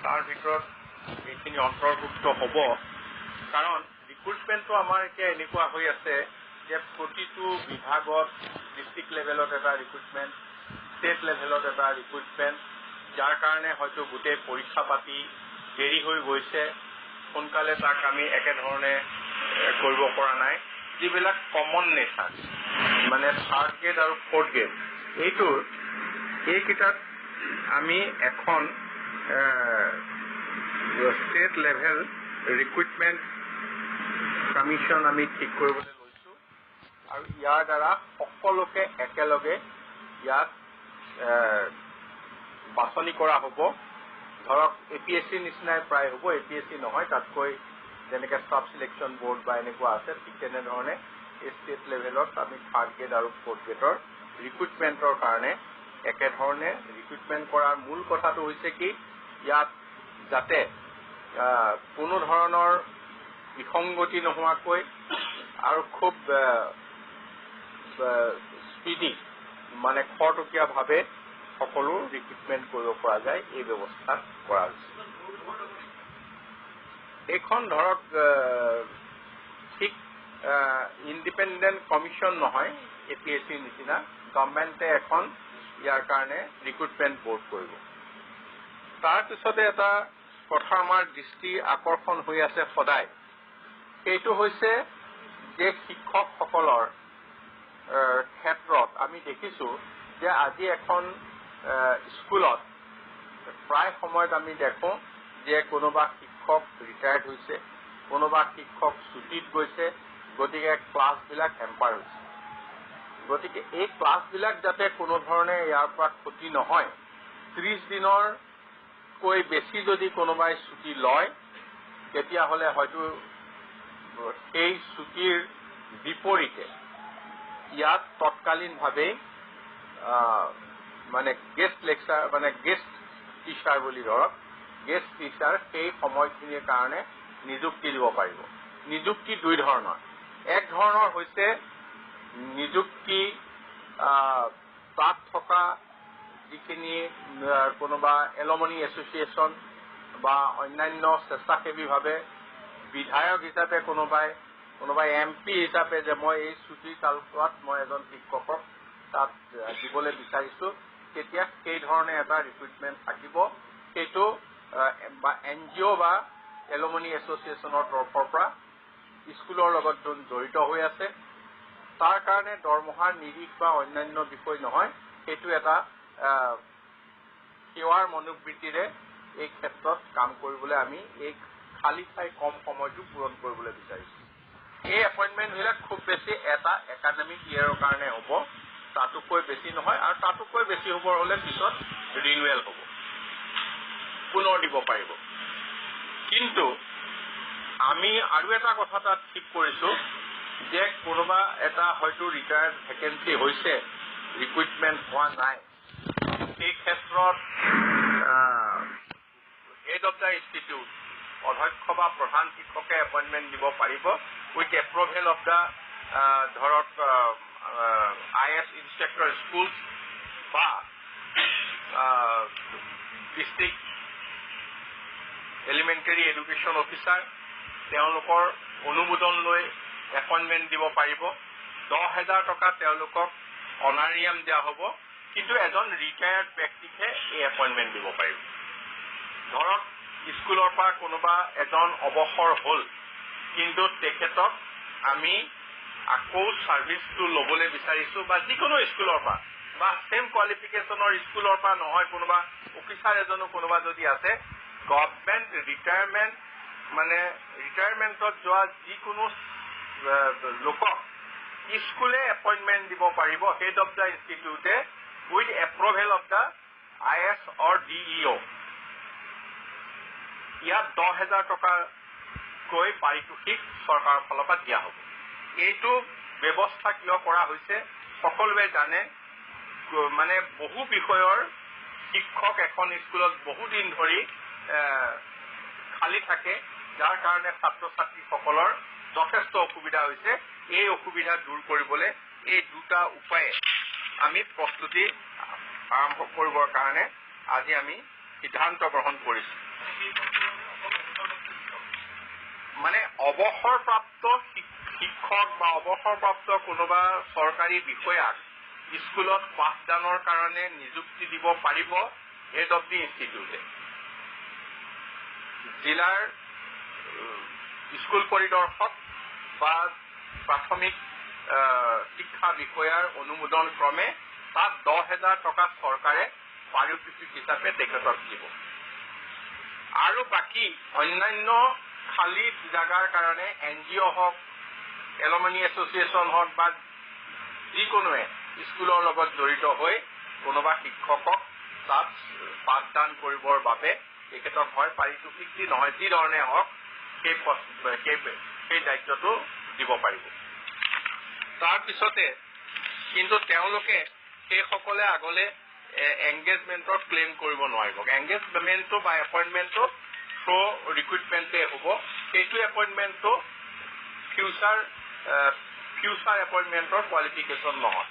তাৰ ভিতৰত এইখিনি অন্তৰ্ভুক্ত হ'ব কাৰণ ৰিক্ৰুটমেণ্টটো আমাৰ এতিয়া এনেকুৱা হৈ আছে যে প্ৰতিটো বিভাগত ডিষ্ট্ৰিক্ট লেভেলত এটা ৰিক্ৰুটমেণ্ট ষ্টেট লেভেলত এটা ৰিক্ৰুটমেণ্ট যাৰ কাৰণে হয়তো গোটেই পৰীক্ষা পাতি দেৰি হৈ গৈছে সোনকালে তাক আমি একেধৰণে কৰিব পৰা নাই যিবিলাক কমন নেচাৰ মানে থাৰ্ড গ্ৰেড আৰু ফৰ্থ গ্ৰেড এইকেইটাত আমি এখন ষ্টেট লেভেল ৰিক্ৰুটমেণ্ট কমিশ্যন আমি ঠিক কৰিবলৈ লৈছোঁ আৰু ইয়াৰ দ্বাৰা সকলোকে একেলগে ইয়াত বাছনি কৰা হ'ব ধৰক APSC নিচিনাই প্ৰায় হ'ব APSC নহয় তাতকৈ যেনেকৈ ষ্টাফ চিলেকশ্যন বৰ্ড বা এনেকুৱা আছে ঠিক তেনেধৰণে এই ষ্টেট লেভেলত আমি থাৰ্ড গ্ৰেড আৰু ফৰ্থ গ্ৰেডৰ ৰিক্ৰুটমেণ্টৰ কাৰণে একেধৰণে ৰিক্ৰুটমেণ্ট কৰাৰ মূল কথাটো হৈছে কি ইয়াত যাতে কোনো ধৰণৰ বিসংগতি নোহোৱাকৈ আৰু খুব স্পীডি মানে খৰতকীয়াভাৱে সকলো ৰিক্ৰুটমেণ্ট কৰিব পৰা যায় এই ব্যৱস্থা কৰা হৈছে এইখন ধৰক ঠিক ইণ্ডিপেণ্ডেণ্ট কমিশ্যন নহয় APSC নিচিনা গভৰ্ণমেণ্টে এখন ইয়াৰ কাৰণে ৰিক্ৰুটমেণ্ট বৰ্ড কৰিব তাৰপিছতে এটা কথা আমাৰ দৃষ্টি আকৰ্ষণ হৈ আছে সদায় সেইটো হৈছে যে শিক্ষকসকলৰ ক্ষেত্ৰত আমি দেখিছোঁ যে আজি এখন স্কুলত প্ৰায় সময়ত আমি দেখোঁ যে কোনোবা শিক্ষক ৰিটায়াৰ্ড হৈছে কোনোবা শিক্ষক ছুটীত গৈছে গতিকে ক্লাছবিলাক হেম্পাৰ হৈছে গতিকে এই ক্লাছবিলাক যাতে কোনো ধৰণে ইয়াৰ পৰা ক্ষতি নহয় 30 দিনৰকৈ বেছি যদি কোনোবাই ছুটী লয় তেতিয়াহ'লে হয়তো সেই ছুটীৰ বিপৰীতে ইয়াত তৎকালীনভাৱে মানে গেষ্ট লেকচাৰ মানে গেষ্ট টিচাৰ বুলি ধৰক গেষ্ট টিচাৰ সেই সময়খিনিৰ কাৰণে নিযুক্তি দিব পাৰিব নিযুক্তি দুই ধৰণৰ এক ধৰণৰ হৈছে নিযুক্তি তাত থকা যিখিনি কোনোবা এলুমনি এছ'চিয়েশ্যন বা অন্যান্য স্বেচ্ছাসেৱীভাৱে বিধায়ক হিচাপে কোনোবাই MP হিচাপে যে মই এই ছুটীৰ কালছোৱাত মই এজন শিক্ষকক তাত দিবলৈ বিচাৰিছোঁ তেতিয়া সেই ধৰণে এটা ৰিক্ৰুটমেণ্ট থাকিব সেইটো বা NGO বা এলুমনি এছ'চিয়েশ্যনৰ তৰফৰ পৰা স্কুলৰ লগত যোন জড়িত হৈ আছে তাৰ কাৰণে দৰমহাৰ নিৰিখ বা অন্যান্য বিষয় নহয় সেইটো এটা সেৱাৰ মনোবৃত্তিৰে এই ক্ষেত্ৰত কাম কৰিবলৈ আমি এই খালী ঠাই কম সময়টো পূৰণ কৰিবলৈ বিচাৰিছোঁ এই এপইণ্টমেণ্টবিলাক খুব বেছি এটা একাডেমিক ইয়েৰৰ কাৰণে হ'ব তাতোকৈ বেছি নহয় আৰু তাতোকৈ বেছি হ'ব হ'লে পিছত ৰিনুৱেল হ'ব পুনৰ দিব পাৰিব কিন্তু আমি আৰু এটা কথা তাত ঠিক কৰিছোঁ যে কোনোবা এটা হয়তো ৰিটায়াৰ্ড ভেকেঞ্চি হৈছে ৰিক্ৰুটমেণ্ট হোৱা নাই সেই ক্ষেত্ৰত হেড অফ দ্য ইনষ্টিটিউট অধ্যক্ষ বা প্ৰধান শিক্ষকে এপইণ্টমেণ্ট দিব পাৰিব উইথ এপ্ৰুভেল অফ দ্য ধৰক IS ইনষ্ট্ৰাক্টৰ স্কুল বা ডিষ্ট্ৰিক্ট এলিমেণ্টাৰী এডুকেশ্যন অফিচাৰ তেওঁলোকৰ অনুমোদন লৈ এপইণ্টমেণ্ট দিব পাৰিব 10,000 টকা তেওঁলোকক অনাৰিয়াম দিয়া হ'ব কিন্তু এজন ৰিটায়াৰ্ড ব্যক্তিকহে এই এপইণ্টমেণ্ট দিব পাৰিব ধৰক স্কুলৰ পৰা কোনোবা এজন অৱসৰ হ'ল কিন্তু তেখেতক আমি আকৌ ছাৰ্ভিচটো ল'বলৈ বিচাৰিছোঁ বা যিকোনো স্কুলৰ পৰা বা ছেম কোৱালিফিকেশ্যনৰ স্কুলৰ পৰা নহয় কোনোবা অফিচাৰ এজনো কোনোবা যদি আছে গভৰ্ণমেণ্ট ৰিটায়াৰমেণ্ট মানে ৰিটায়াৰমেণ্টত যোৱা যিকোনো লোকক স্কুলে এপইণ্টমেণ্ট দিব পাৰিব হেড অফ দ্য ইনষ্টিটিউটে with approval of the IS or DEO ইয়াত 10,000 টকাকৈ পাৰিতোষিক চৰকাৰৰ ফালৰ পৰা দিয়া হ'ব এইটো ব্যৱস্থা কিয় কৰা হৈছে সকলোৱে জানে মানে বহু বিষয়ৰ শিক্ষক এখন স্কুলত বহুদিন ধৰি খালী থাকে যাৰ কাৰণে ছাত্ৰ ছাত্ৰীসকলৰ যথেষ্ট অসুবিধা হৈছে এই অসুবিধা দূৰ কৰিবলৈ এই দুটা উপায়ে আমি প্ৰস্তুতি আৰম্ভ কৰিবৰ কাৰণে আজি আমি সিদ্ধান্ত গ্ৰহণ কৰিছোঁ মানে অৱসৰপ্ৰাপ্ত শিক্ষক বা অৱসৰপ্ৰাপ্ত কোনোবা চৰকাৰী বিষয়াক স্কুলত পাঠদানৰ কাৰণে নিযুক্তি দিব পাৰিব হেড অফ দি ইনষ্টিটিউটে। জিলাৰ স্কুল পৰিদৰ্শক বা প্ৰাথমিক শিক্ষা বিষয়াৰ অনুমোদন ক্ৰমে তাত 10,000 টকা চৰকাৰে পাৰিতোষিক হিচাপে তেখেতক দিব। আৰু বাকী অন্যান্য খালী জাগাৰ কাৰণে NGO হওক, এলুমনি এছ'চিয়েশ্যন হওক বা যিকোনোৱে স্কুলৰ লগত জড়িত হৈ কোনোবা শিক্ষকক তাত পাঠদান কৰিবৰ বাবে তেখেতক হয় পাৰিতোষিক দি নহয় যি ধৰণে হওক সেই দায়িত্বটো দিব পাৰিব। তাৰপিছতে কিন্তু তেওঁলোকে সেইসকলে আগলে এংগেজমেণ্টৰ ক্লেইম কৰিব নোৱাৰিব। এংগেজমেণ্টটো বা এপইণ্টমেণ্টটো থ্ৰু ৰিক্ৰুইটমেণ্টে হ'ব। সেইটো এপইণ্টমেণ্টটো ফিউচাৰ এপইণ্টমেণ্টৰ কোৱালিফিকেশ্যন নহয়।